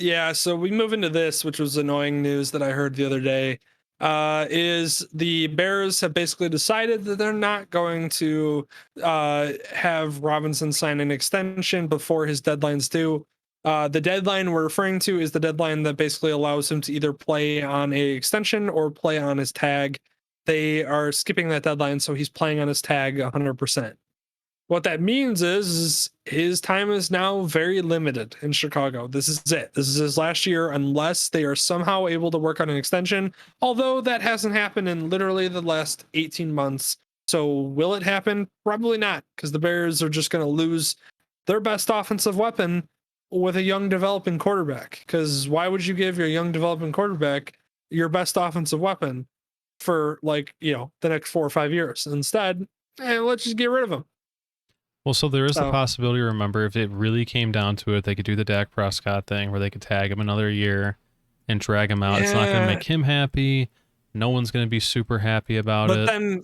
Yeah, so we move into this, which was annoying news that I heard the other day. Is the Bears have basically decided that they're not going to have Robinson sign an extension before his deadline's due. The deadline we're referring to is the deadline that basically allows him to either play on a extension or play on his tag. They are skipping that deadline, so he's playing on his tag 100%. What that means is his time is now very limited in Chicago. This is it. This is his last year unless they are somehow able to work on an extension, although that hasn't happened in literally the last 18 months. So will it happen? Probably not, because the Bears are just going to lose their best offensive weapon with a young developing quarterback. Because why would you give your young developing quarterback your best offensive weapon for the next 4 or 5 years? Instead, let's just get rid of him. Well, so there is the So possibility, remember, if it really came down to it, they could do the Dak Prescott thing where they could tag him another year and drag him out. It's not going to yeah, make him happy. No one's going to be super happy about but it. then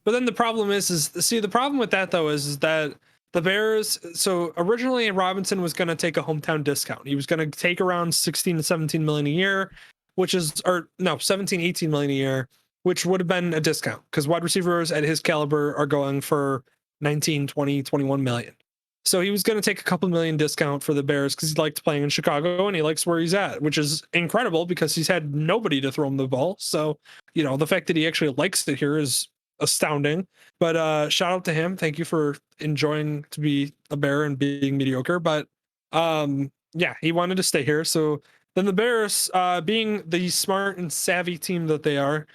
but then the problem is see, the problem with that though is that the Bears, so originally Robinson was going to take a hometown discount. He was going to take around 16 to 17 million a year, which is, or no, 17, 18 million a year, which would have been a discount because wide receivers at his caliber are going for 19, 20, 21 million. So he was going to take a couple million discount for the Bears because he liked playing in Chicago and he likes where he's at, which is incredible because he's had nobody to throw him the ball. So, the fact that he actually likes it here is astounding. But shout out to him. Thank you for enjoying to be a Bear and being mediocre. But yeah, he wanted to stay here. So then the Bears, being the smart and savvy team that they are,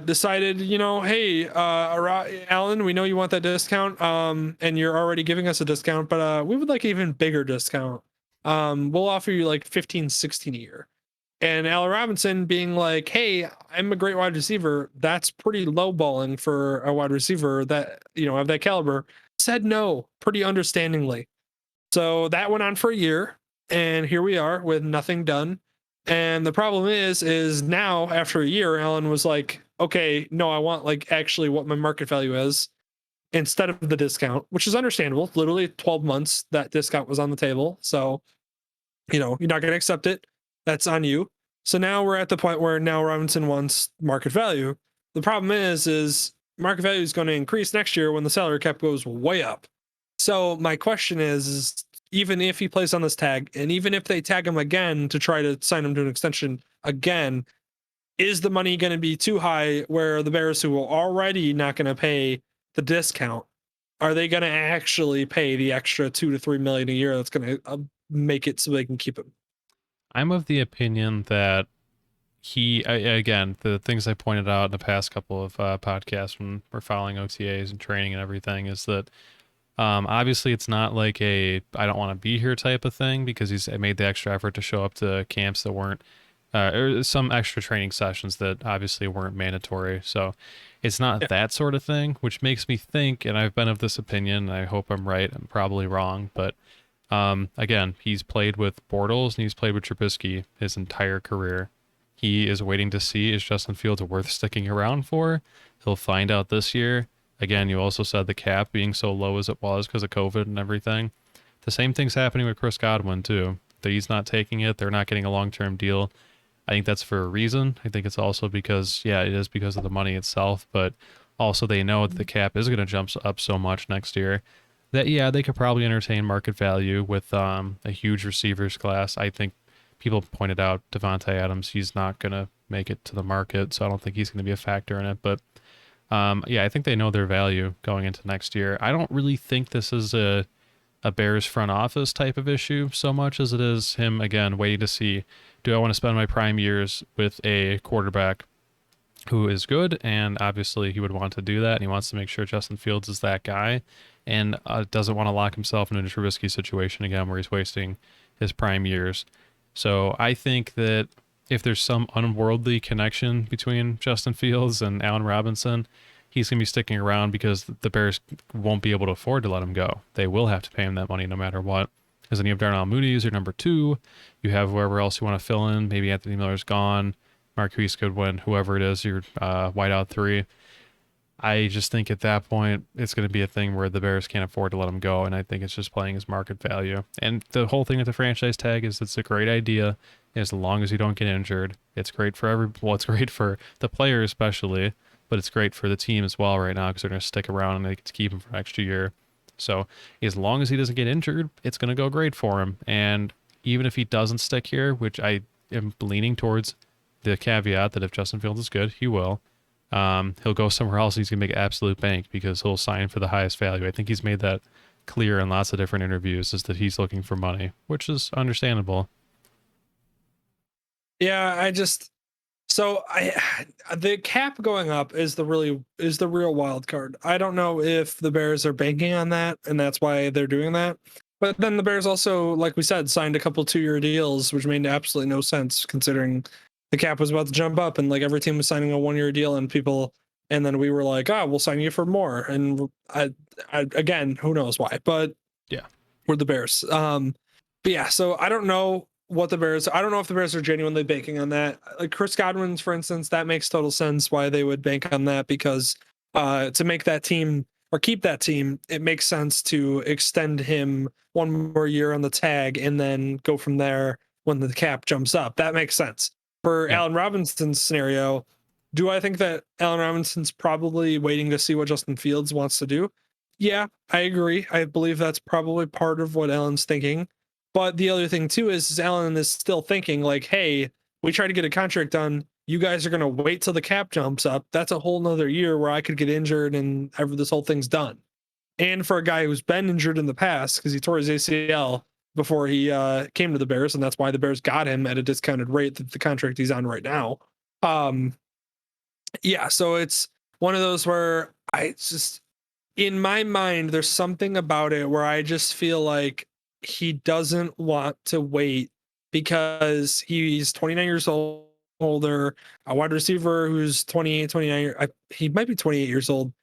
decided, hey, Alan, we know you want that discount, and you're already giving us a discount, but we would like an even bigger discount. We'll offer you like 15, 16 a year. And Allen Robinson being like, hey, I'm a great wide receiver. That's pretty lowballing for a wide receiver that, of that caliber, said no pretty understandingly. So that went on for a year. And here we are with nothing done. And the problem is now after a year, Allen was like, okay, no, I want like actually what my market value is instead of the discount, which is understandable. Literally 12 months that discount was on the table. So, you're not going to accept it. That's on you. So now we're at the point where now Robinson wants market value. The problem is market value is going to increase next year when the salary cap goes way up. So my question is even if he plays on this tag, and even if they tag him again to try to sign him to an extension again, is the money going to be too high where the Bears, who are already not going to pay the discount, are they going to actually pay the extra 2 to 3 million a year that's going to make it so they can keep him? I'm of the opinion that again, the things I pointed out in the past couple of podcasts when we're following OTAs and training and everything is that obviously it's not like a I don't want to be here type of thing because he's made the extra effort to show up to camps that weren't or some extra training sessions that obviously weren't mandatory. So it's not that sort of thing, which makes me think, and I've been of this opinion, and I hope I'm right, I'm probably wrong, but again, he's played with Bortles and he's played with Trubisky his entire career. He is waiting to see is Justin Fields worth sticking around for. He'll find out this year. Again, you also said the cap being so low as it was because of COVID and everything. The same thing's happening with Chris Godwin too. That he's not taking it. They're not getting a long-term deal. I think that's for a reason. I think it's also because, yeah, it is because of the money itself, but also they know that the cap is going to jump up so much next year that, yeah, they could probably entertain market value with a huge receivers class. I think people pointed out Devontae Adams, he's not going to make it to the market, so I don't think he's going to be a factor in it. But yeah, I think they know their value going into next year. I don't really think this is a Bears front office type of issue so much as it is him, again, waiting to see, do I want to spend my prime years with a quarterback who is good? And obviously he would want to do that, and he wants to make sure Justin Fields is that guy and doesn't want to lock himself into a Trubisky situation again where he's wasting his prime years. So I think that if there's some unworldly connection between Justin Fields and Allen Robinson, he's going to be sticking around because the Bears won't be able to afford to let him go. They will have to pay him that money no matter what. Because then you have Darnell Mooney as your number 2. You have whoever else you want to fill in. Maybe Anthony Miller's gone. Marquise Goodwin, whoever it is, your wideout 3. I just think at that point it's going to be a thing where the Bears can't afford to let him go, and I think it's just playing his market value. And the whole thing with the franchise tag is it's a great idea as long as you don't get injured. It's great for it's great for the player especially, but it's great for the team as well right now because they're going to stick around and they get to keep him for an extra year. So as long as he doesn't get injured, it's going to go great for him. And even if he doesn't stick here, which I am leaning towards the caveat that if Justin Fields is good, he will. He'll go somewhere else. He's gonna make absolute bank because he'll sign for the highest value. I think he's made that clear in lots of different interviews, is that he's looking for money, which is understandable. Yeah, the cap going up is the real wild card. I don't know if the Bears are banking on that and that's why they're doing that. But then the Bears also, like we said, signed a couple 2-year deals, which made absolutely no sense considering the cap was about to jump up and like every team was signing a 1-year deal and then we were like, oh, we'll sign you for more. And I again, who knows why, but yeah, we're the Bears. But yeah, so I don't know if the Bears are genuinely banking on that. Like Chris Godwin's, for instance, that makes total sense why they would bank on that because to make that team or keep that team, it makes sense to extend him 1 more year on the tag and then go from there when the cap jumps up. That makes sense. For Allen Robinson's scenario, do I think that Allen Robinson's probably waiting to see what Justin Fields wants to do? Yeah, I agree. I believe that's probably part of what Allen's thinking. But the other thing too is Allen is still thinking like, hey, we try to get a contract done. You guys are going to wait till the cap jumps up. That's a whole nother year where I could get injured and this whole thing's done. And for a guy who's been injured in the past, because he tore his ACL before he came to the Bears, and that's why the Bears got him at a discounted rate, the contract he's on right now. Yeah, so it's one of those where in my mind, there's something about it where I just feel like he doesn't want to wait because he's 29 years older, a wide receiver who's 28, 29. He might be 28 years old.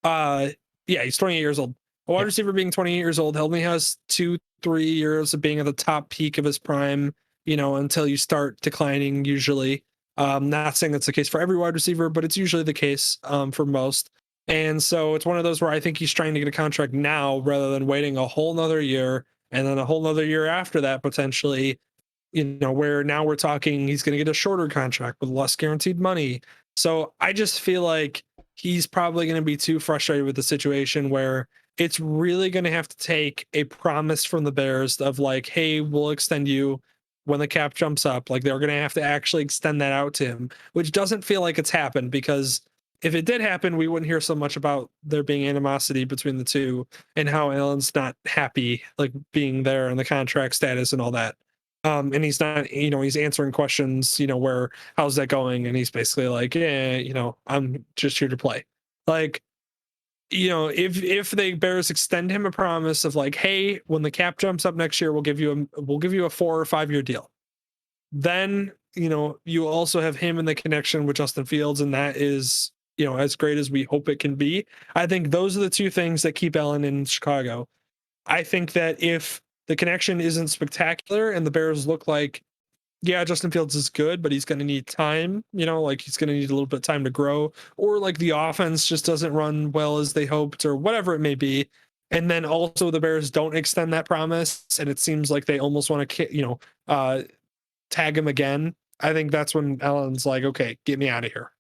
Yeah, he's 28 years old. A wide receiver being 28 years old only has 2-3 years of being at the top peak of his prime, until you start declining usually. Not saying that's the case for every wide receiver, but it's usually the case for most. And so it's one of those where I think he's trying to get a contract now rather than waiting a whole nother year and then a whole nother year after that potentially, where now we're talking he's going to get a shorter contract with less guaranteed money. So I just feel like he's probably going to be too frustrated with the situation where it's really going to have to take a promise from the Bears of like, hey, we'll extend you when the cap jumps up. Like they're going to have to actually extend that out to him, which doesn't feel like it's happened because if it did happen, we wouldn't hear so much about there being animosity between the two and how Allen's not happy, like being there and the contract status and all that. And he's not, he's answering questions, where how's that going? And he's basically like, yeah, I'm just here to play. Like, if the Bears extend him a promise of like, hey, when the cap jumps up next year, we'll give you a 4 or 5 year deal. Then, you also have him in the connection with Justin Fields, and that is, as great as we hope it can be. I think those are the two things that keep Allen in Chicago. I think that if the connection isn't spectacular and the Bears look like, yeah, Justin Fields is good, but he's going to need time, like he's going to need a little bit of time to grow, or like the offense just doesn't run well as they hoped, or whatever it may be. And then also the Bears don't extend that promise, and it seems like they almost want to, tag him again. I think that's when Allen's like, okay, get me out of here.